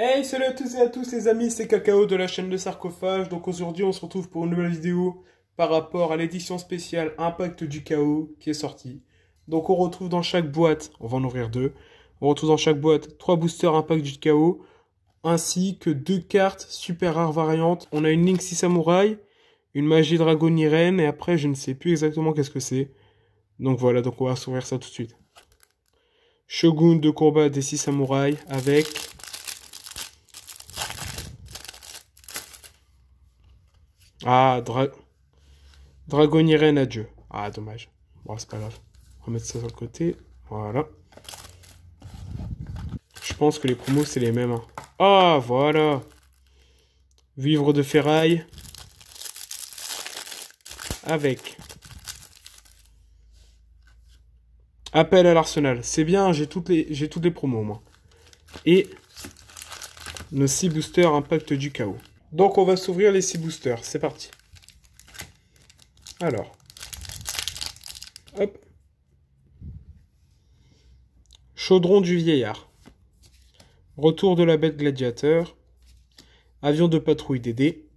Hey, salut à tous et à tous les amis, c'est Cacao de la chaîne de Sarcophage. Donc aujourd'hui on se retrouve pour une nouvelle vidéo par rapport à l'édition spéciale Impact du Chaos qui est sortie. Donc on retrouve dans chaque boîte, on va en ouvrir deux, on retrouve dans chaque boîte 3 boosters Impact du Chaos, ainsi que 2 cartes super rares variantes. On a une Link 6 Samouraï, une Magie Dragon Irene, et après je ne sais plus exactement qu'est-ce que c'est. Donc voilà, donc on va s'ouvrir ça tout de suite. Shogun de combat des 6 samouraïs avec... Ah, Dragon Irene adieu. Ah, dommage. Bon, c'est pas grave. On va mettre ça sur le côté. Voilà. Je pense que les promos, c'est les mêmes. Hein. Ah, voilà. Vivre de ferraille. Avec. Appel à l'arsenal. C'est bien, j'ai toutes les promos, moi. Et nos 6 boosters Impact du Chaos. Donc, on va s'ouvrir les 6 boosters. C'est parti. Alors. Hop. Chaudron du vieillard. Retour de la bête gladiateur. Avion de patrouille Dédé.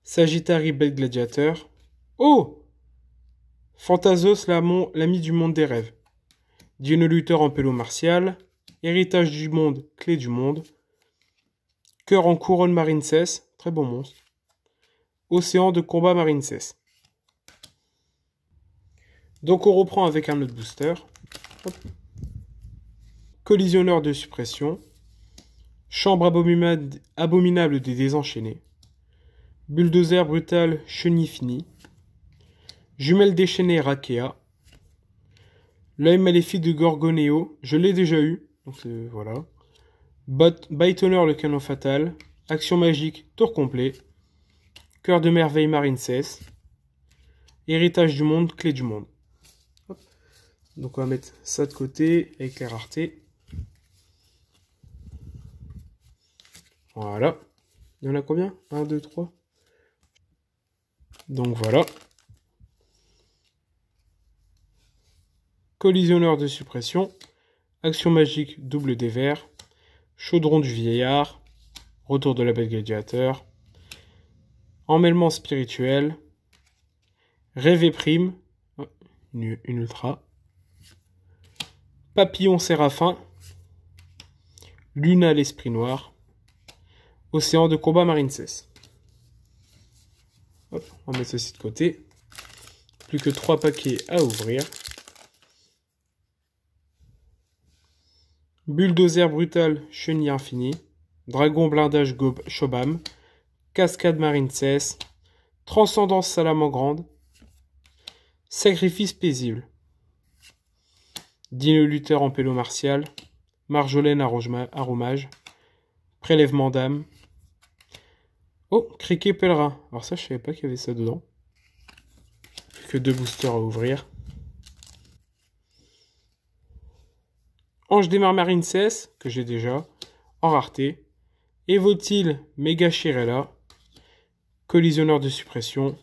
Sagittari bête gladiateur. Oh! Phantasos, l'ami du monde des rêves. Dino lutteur en pélo martial. Héritage du monde, clé du monde. Cœur en couronne Marincess, très bon monstre. Océan de combat Marincess. Donc on reprend avec un autre booster. Hop. Collisionneur de suppression. Chambre abominable des désenchaînés. Bulldozer brutal chenille finie. Jumelle déchaînée Rakea. L'œil maléfique de Gorgoneo, je l'ai déjà eu. Donc voilà. Bytoner le canon fatal. Action magique, tour complet. Cœur de merveille Marincess. Héritage du monde, clé du monde. Hop. Donc on va mettre ça de côté avec les raretés. Voilà. Il y en a combien? 1, 2, 3. Donc voilà. Collisionneur de suppression. Action magique, double dévers. Chaudron du vieillard. Retour de la bête gladiateur. Emmêlement spirituel. Rêve et prime. Une ultra. Papillon séraphin. Luna l'esprit noir. Océan de combat Marincess. Hop, on va mettre ceci de côté. Plus que 3 paquets à ouvrir. Bulldozer brutal, chenille infinie. Dragon blindage Shobam. Cascade Marincess. Transcendance Salamandre. Sacrifice paisible. Dino lutteur en pélo martial. Marjolaine aromage. Prélèvement d'âme. Oh, criquet pèlerin. Alors ça, je savais pas qu'il y avait ça dedans. Plus que 2 boosters à ouvrir. Ange des Marincess, que j'ai déjà, en rareté. Evotil Méga Chirella. Collisionneur de suppression.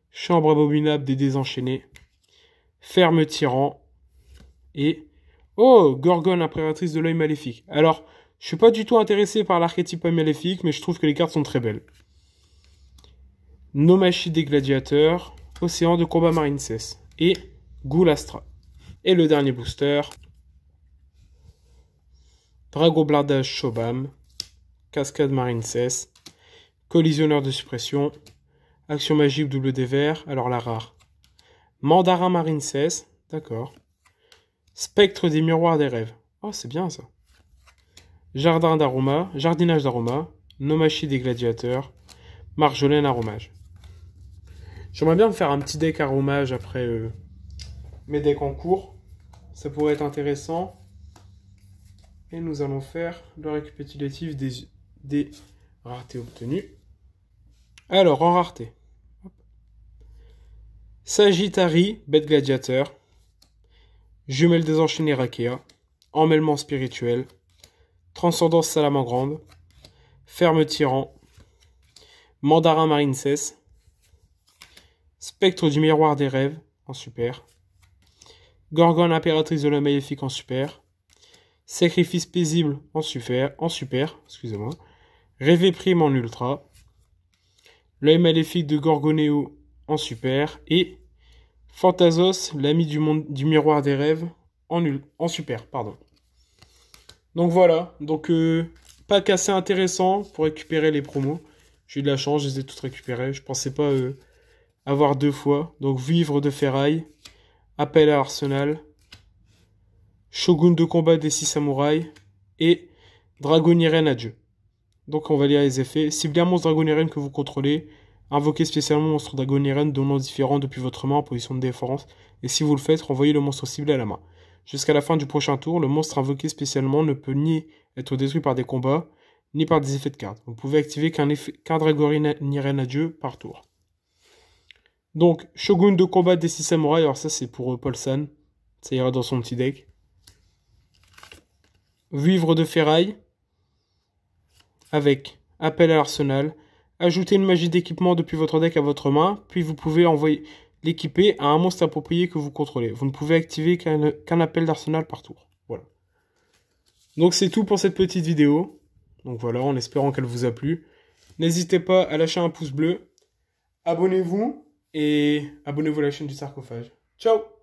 Chambre abominable des désenchaînés. Ferme tyran. Et... Oh, Gorgone, impératrice de l'œil maléfique. Alors, je suis pas du tout intéressé par l'archétype maléfique, mais je trouve que les cartes sont très belles. Nomachi des gladiateurs. Océan de combat Marincess. Et Goulastra. Et le dernier booster... Dragon blindage Shobam, Cascade Marincess, Collisionneur de suppression, Action magique double dévers, alors la rare. Mandarin Marincess, d'accord. Spectre des miroirs des rêves, oh c'est bien ça. Jardinage d'aroma, Nomachi des gladiateurs, Marjolaine aromage. J'aimerais bien me faire un petit deck aromage après mes decks en cours, ça pourrait être intéressant. Et nous allons faire le récapitulatif des raretés obtenues. Alors, en rareté. Sagittari, bête gladiateur. Jumelle désenchaînée Rakea. Emmêlement spirituel. Transcendance Salamandre. Ferme tyran. Mandarin Marincess. Spectre du miroir des rêves, en super. Gorgone impératrice de la maléfique en super. Sacrifice paisible en super, excusez-moi. Rêver prime en ultra. L'œil maléfique de Gorgonéo en super. Et Phantasos, l'ami du monde du miroir des rêves, en super, pardon. Donc voilà, donc pack assez intéressant pour récupérer les promos. J'ai eu de la chance, je les ai toutes récupérées. Je pensais pas avoir 2 fois. Donc Vivre de ferraille, Appel à Arsenal, Shogun de combat des 6 samouraïs et Dragoniren Adieu. Donc on va lire les effets. Ciblez un monstre Dragoniren que vous contrôlez. Invoquez spécialement un monstre Dragoniren de nom différent depuis votre main en position de défense. Et si vous le faites, renvoyez le monstre ciblé à la main. Jusqu'à la fin du prochain tour, le monstre invoqué spécialement ne peut ni être détruit par des combats, ni par des effets de cartes. Vous pouvez activer qu'un Dragoniren Adieu par tour. Donc, Shogun de combat des 6 samouraïs. Alors ça, c'est pour Paul San. Ça ira dans son petit deck. Vivre de ferraille. Avec Appel à l'arsenal. Ajoutez une magie d'équipement depuis votre deck à votre main. Puis vous pouvez envoyer l'équiper à un monstre approprié que vous contrôlez. Vous ne pouvez activer qu'un appel d'arsenal par tour. Voilà. Donc c'est tout pour cette petite vidéo. Donc voilà, en espérant qu'elle vous a plu. N'hésitez pas à lâcher un pouce bleu. Abonnez-vous. Et abonnez-vous à la chaîne du Sarcophage. Ciao!